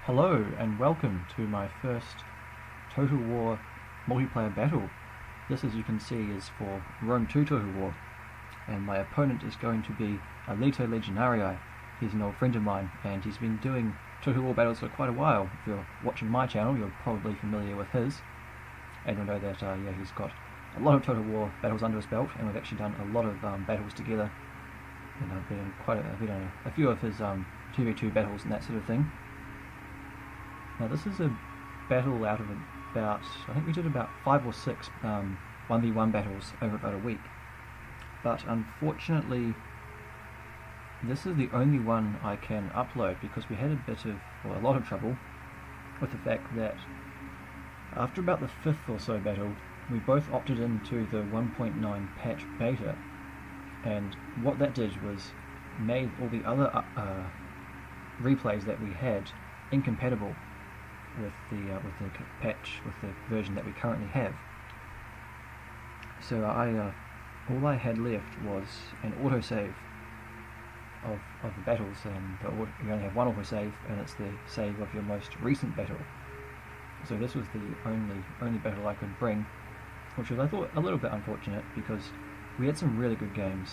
Hello and welcome to my first Total War multiplayer battle. This, as you can see, is for Rome 2 Total War, and my opponent is going to be Alito Legionarii. He's an old friend of mine, and he's been doing Total War battles for quite a while. If you're watching my channel, you're probably familiar with his, and you'll know that he's got a lot of Total War battles under his belt, and we've actually done a lot of battles together. And I've been in a few of his 2v2 battles and that sort of thing. Now this is a battle out of about, I think we did about 5 or 6 1v1 battles over about a week. But unfortunately, this is the only one I can upload because we had a lot of trouble with the fact that after about the 5th or so battle, we both opted into the 1.9 patch beta, and what that did was made all the other replays that we had incompatible with the patch, with the version that we currently have. So all I had left was an autosave of the battles, and you only have one autosave, and it's the save of your most recent battle. So this was the only battle I could bring, which was, I thought, a little bit unfortunate because we had some really good games.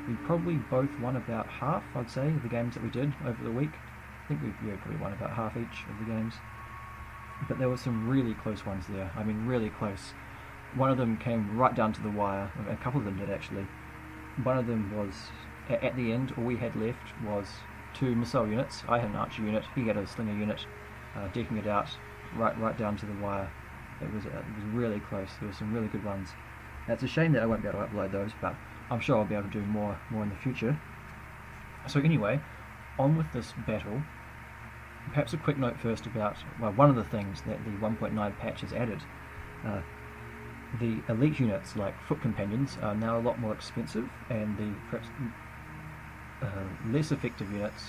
We probably both won about half, I'd say, of the games that we did over the week. I think we probably won about half each of the games. But there were some really close ones there. I mean, really close. One of them came right down to the wire. A couple of them did, actually. One of them was, at the end, all we had left was 2 missile units. I had an archer unit, he had a slinger unit, decking it out right down to the wire. It was really close. There were some really good ones. It's a shame that I won't be able to upload those, but I'm sure I'll be able to do more in the future. So anyway, on with this battle. Perhaps a quick note first about one of the things that the 1.9 patch has added. The elite units, like foot companions, are now a lot more expensive, and the perhaps less effective units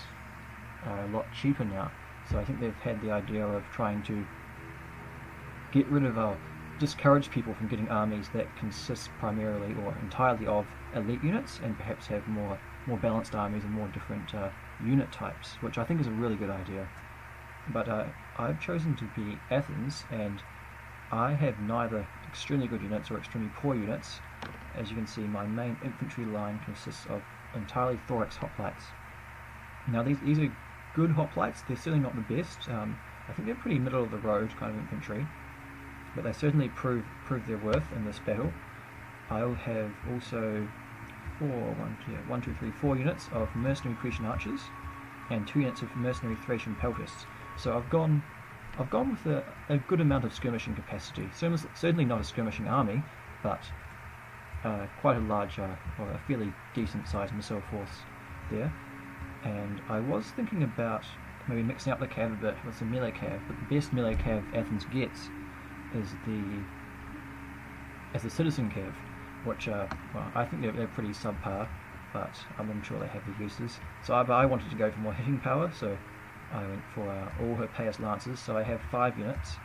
are a lot cheaper now. So I think they've had the idea of trying to get rid of discourage people from getting armies that consist primarily or entirely of elite units, and perhaps have more balanced armies and more different unit types, which I think is a really good idea. But I've chosen to be Athens, and I have neither extremely good units or extremely poor units. As you can see, my main infantry line consists of entirely thorax hoplites. Now these are good hoplites. They're certainly not the best. I think they're pretty middle of the road kind of infantry, but they certainly prove their worth in this battle. I'll have also 4 units of mercenary Cretan archers and 2 units of mercenary Thracian peltasts. So I've gone with a good amount of skirmishing capacity. Certainly not a skirmishing army, but quite a large, or a fairly decent sized missile force there. And I was thinking about maybe mixing up the cav a bit with some melee cav, but the best melee cav Athens gets is the citizen cav, which I think they're pretty subpar, but I'm sure they have their uses. So I wanted to go for more hitting power, so I went for all Hippeus Lancers. So I have 5 units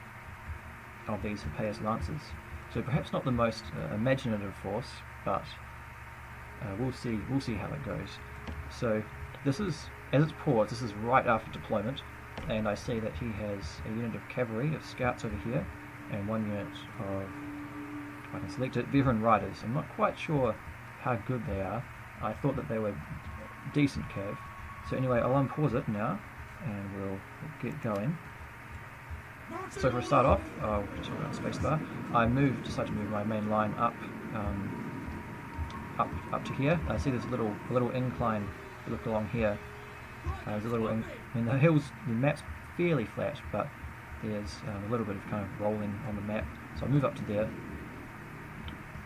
of these Hippeus Lancers. So perhaps not the most imaginative force, but we'll see how it goes. So this is, as it's paused, this is right after deployment, and I see that he has a unit of cavalry, of scouts over here, and 1 unit of, I can select it, veteran riders. I'm not quite sure how good they are. I thought that they were decent cav. So anyway, I'll unpause it now, and we'll get going. So for a start off, I'll just hold down spacebar. I decided to move my main line up to here. I see there's a little incline. If you look along here, there's a little. I mean, the map's fairly flat, but there's a little bit of kind of rolling on the map. So I'll move up to there,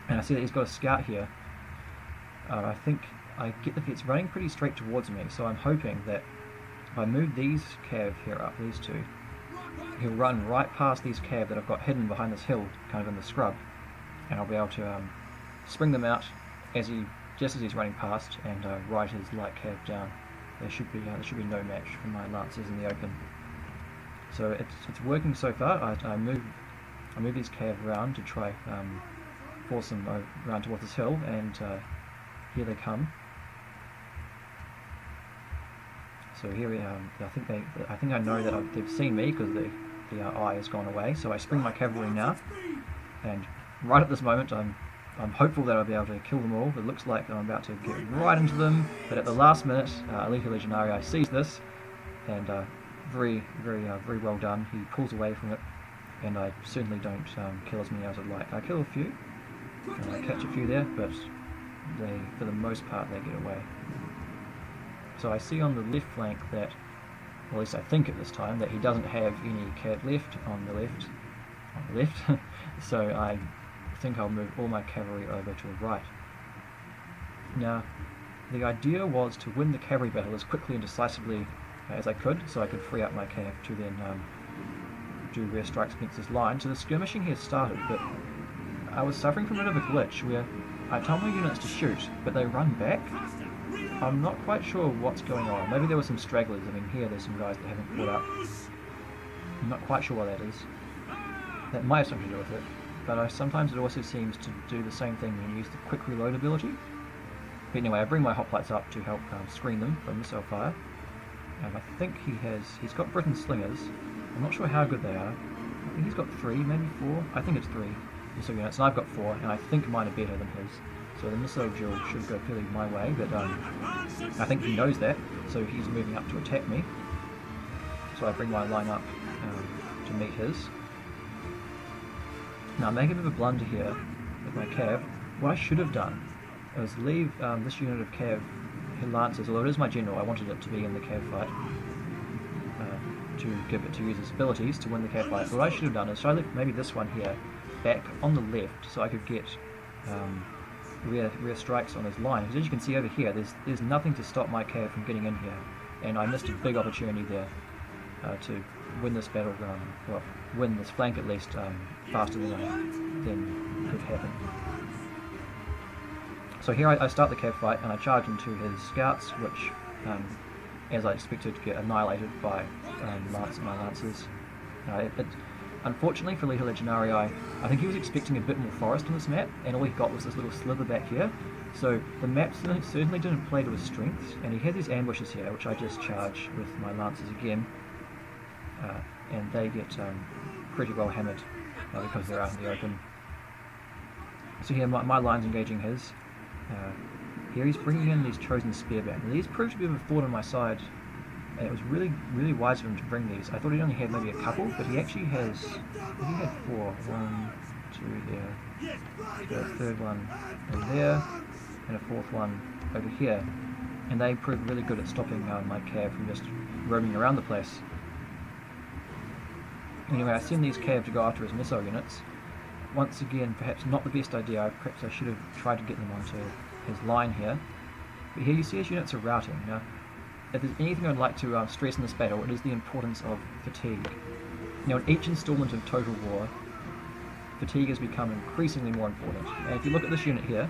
and I see that he's got a scout here. I think I get that it's running pretty straight towards me, so I'm hoping that if I move these cav here up, these 2, he'll run right past these cav that I've got hidden behind this hill, kind of in the scrub, and I'll be able to spring them out just as he's running past, and ride his light cav down. There should be no match for my lancers in the open. So it's working so far. I move these cav around to try force them around towards this hill, and here they come. So So here we I think I know that they've seen me because the eye has gone away. So I spring my cavalry now, and right at this moment I'm hopeful that I'll be able to kill them all. It looks like I'm about to get right into them, but at the last minute, Elite Legionarii sees this, and very well done. He pulls away from it, and I certainly don't kill as many as I'd like. I kill a few, and I catch a few there, but for the most part, they get away. So I see on the left flank that, or at least I think at this time, that he doesn't have any cav left on the left. So I think I'll move all my cavalry over to the right. Now, the idea was to win the cavalry battle as quickly and decisively as I could, so I could free up my cav to then do rear strikes against this line. So the skirmishing here started, but I was suffering from a bit of a glitch where I tell my units to shoot, but they run back. I'm not quite sure what's going on. Maybe there were some stragglers. I mean, here there's some guys that haven't caught up. I'm not quite sure what that is. That might have something to do with it, but sometimes it also seems to do the same thing when you use the quick reload ability. But anyway, I bring my hoplites up to help screen them from missile fire. I think he's got Britain slingers. I'm not sure how good they are. I think he's got 3, maybe 4. I think it's 3 missile units, and I've got 4, and I think mine are better than his. So the missile duel should go fairly my way, but I think he knows that, so he's moving up to attack me. So I bring my line up to meet his. Now I'm making a bit of a blunder here with my cav. What I should have done was leave this unit of cav lancers, although it is my general, I wanted it to be in the cav fight, to use its abilities to win the cav fight. So what I should have done is I left maybe this one here back on the left, so I could get rear strikes on his line. Because as you can see over here, there's nothing to stop my cav from getting in here, and I missed a big opportunity there to win this battle, well, win this flank at least faster than could happen. So here I start the cav fight, and I charge into his scouts, which, as I expected, get annihilated by my lancers. Unfortunately for Elite Legionarii, I think he was expecting a bit more forest on this map, and all he got was this little sliver back here. So the map certainly didn't play to his strengths, and he had these ambushes here, which I just charge with my lancers again, and they get pretty well hammered because they're out in the open. So here my line's engaging his. Here he's bringing in these chosen spearmen. And these proved to be a thorn on my side, and it was really wise of him to bring these. I thought he only had maybe a couple, but he actually has. He had 4. 1, 2 there. He's got a third one over there, and a fourth one over here. And they proved really good at stopping my cav from just roaming around the place. Anyway, I send these cav to go after his missile units. Once again, perhaps not the best idea. Perhaps I should have tried to get them onto his line here. But here you see his units are routing. Now, if there's anything I'd like to stress in this battle, it is the importance of fatigue. Now, in each installment of Total War, fatigue has become increasingly more important. And if you look at this unit here,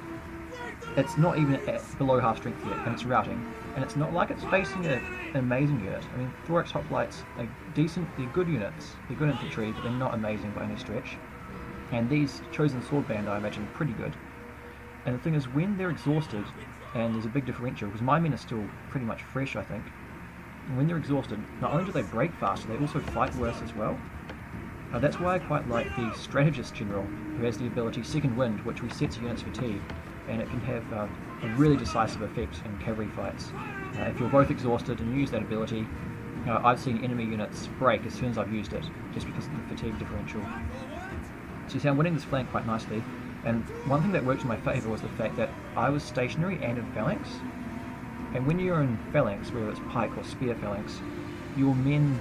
it's not even below half strength yet, and it's routing. And it's not like it's facing an amazing unit. I mean, Thorax Hoplites are decent, they're good units, they're good infantry, but they're not amazing by any stretch. And these chosen sword band, I imagine, are pretty good. And the thing is, when they're exhausted, and there's a big differential, because my men are still pretty much fresh, I think, and when they're exhausted, not only do they break faster, they also fight worse as well. That's why I quite like the Strategist General, who has the ability Second Wind, which resets units' fatigue, and it can have a really decisive effect in cavalry fights. If you're both exhausted and you use that ability, I've seen enemy units break as soon as I've used it, just because of the fatigue differential. So you see I'm winning this flank quite nicely, and one thing that worked in my favour was the fact that I was stationary and in phalanx, and when you're in phalanx, whether it's pike or spear phalanx, your men,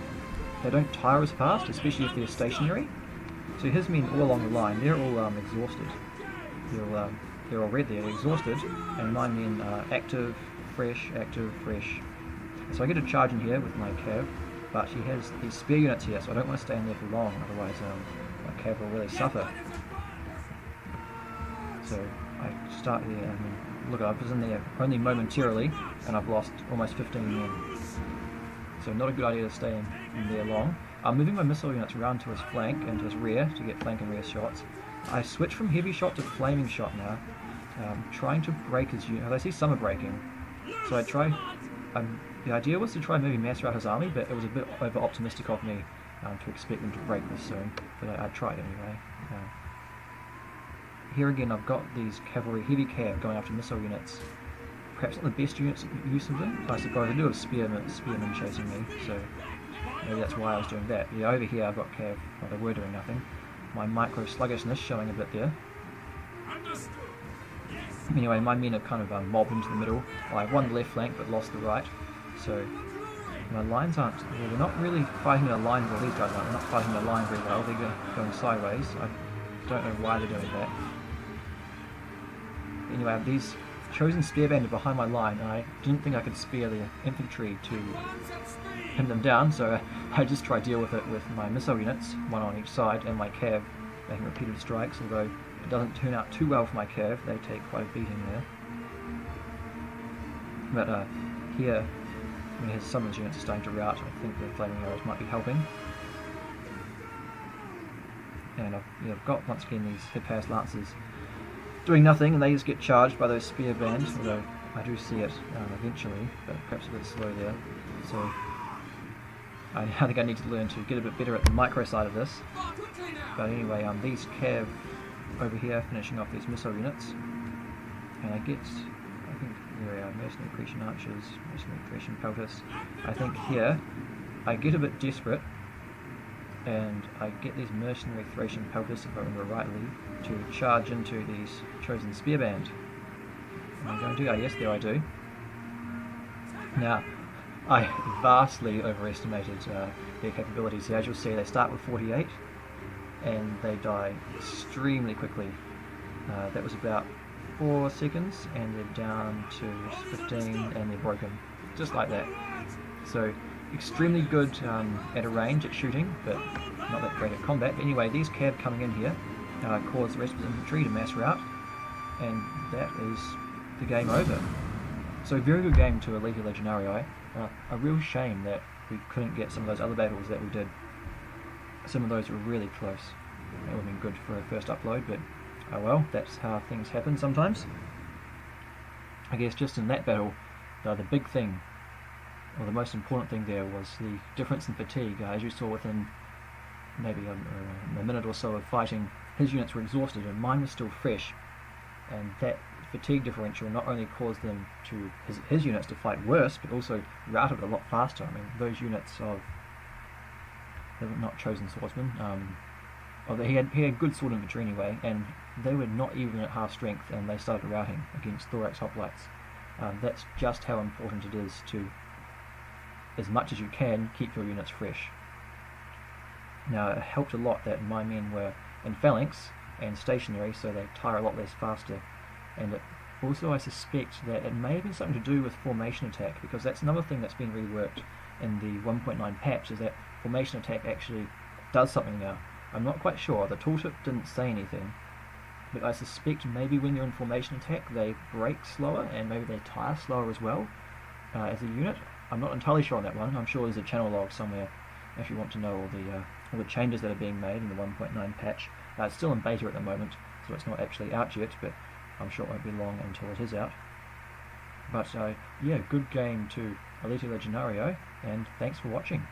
they don't tire as fast, especially if they're stationary. So his men all along the line, they're all exhausted. They're all red, they're exhausted, and my men are active, fresh. So I get a charge in here with my cav, but he has these spear units here, so I don't want to stay in there for long, otherwise my cav will really suffer. So I start there, I mean, look, I was in there only momentarily, and I've lost almost 15 men. So not a good idea to stay in there long. I'm moving my missile units around to his flank and to his rear to get flank and rear shots. I switch from heavy shot to flaming shot now, trying to break his unit. I see some are breaking, so I try the idea was to try and maybe mass out his army, but it was a bit over-optimistic of me to expect them to break this soon, but I tried anyway. Here again I've got these cavalry heavy cav going after missile units. Perhaps not the best use of them, I suppose. I do have spearmen chasing me, so maybe that's why I was doing that. Yeah, over here I've got cav, well, they were doing nothing. My micro sluggishness showing a bit there. Anyway, my men are kind of mobbed into the middle. Well, I have one left flank but lost the right, so my lines aren't, well, they're not really fighting in a line. Well, these guys aren't, they're not fighting in a line very well, they're going sideways. I don't know why they're doing that. Anyway, I have these chosen spearband behind my line, and I didn't think I could spear the infantry to pin them down, so I just tried to deal with it with my missile units, one on each side, and my cav making repeated strikes, although it doesn't turn out too well for my cav, they take quite a beating there. But here, when his summons units are starting to rout, I think the flaming arrows might be helping. And I've got, once again, these hip-pass lancers doing nothing, and they just get charged by those spear bands, although I do see it eventually, but perhaps a bit slow there. So I think I need to learn to get a bit better at the micro side of this. But anyway, these cav over here finishing off these missile units, and I think there are mercenary Grecian archers, mercenary Grecian peltas. I think here I get a bit desperate, and I get these mercenary Thracian peltas, if I remember rightly, to charge into these chosen spearband. Am I going to? Oh yes, there I do. Now, I vastly overestimated their capabilities. As you'll see, they start with 48, and they die extremely quickly. That was about 4 seconds, and they're down to 15, and they're broken. Just like that. So, extremely good at a range at shooting, but not that great at combat. Anyway, these cav coming in here cause the rest of the infantry to mass rout, and that is the game over. So very good game to Elite Legionarii. A real shame that we couldn't get some of those other battles that we did. Some of those were really close. That would have been good for a first upload, but oh well, that's how things happen sometimes. I guess just in that battle, the big thing, or the most important thing there, was the difference in fatigue. As you saw within maybe a minute or so of fighting, his units were exhausted and mine was still fresh, and that fatigue differential not only caused them to his units to fight worse, but also routed a lot faster. I mean, those units of, they were not chosen swordsmen, he had good sword infantry anyway, and they were not even at half strength, and they started routing against thorax hoplites. That's just how important it is to, as much as you can, keep your units fresh. Now, it helped a lot that my men were in phalanx and stationary, so they tire a lot less faster. And also, I suspect that it may have been something to do with formation attack, because that's another thing that's been reworked in the 1.9 patch, is that formation attack actually does something now. I'm not quite sure, the tooltip didn't say anything, but I suspect maybe when you're in formation attack they break slower, and maybe they tire slower as well as a unit. I'm not entirely sure on that one. I'm sure there's a channel log somewhere if you want to know all the changes that are being made in the 1.9 patch. It's still in beta at the moment, so it's not actually out yet, but I'm sure it won't be long until it is out. But yeah, good game to Elite Legionarii, and thanks for watching.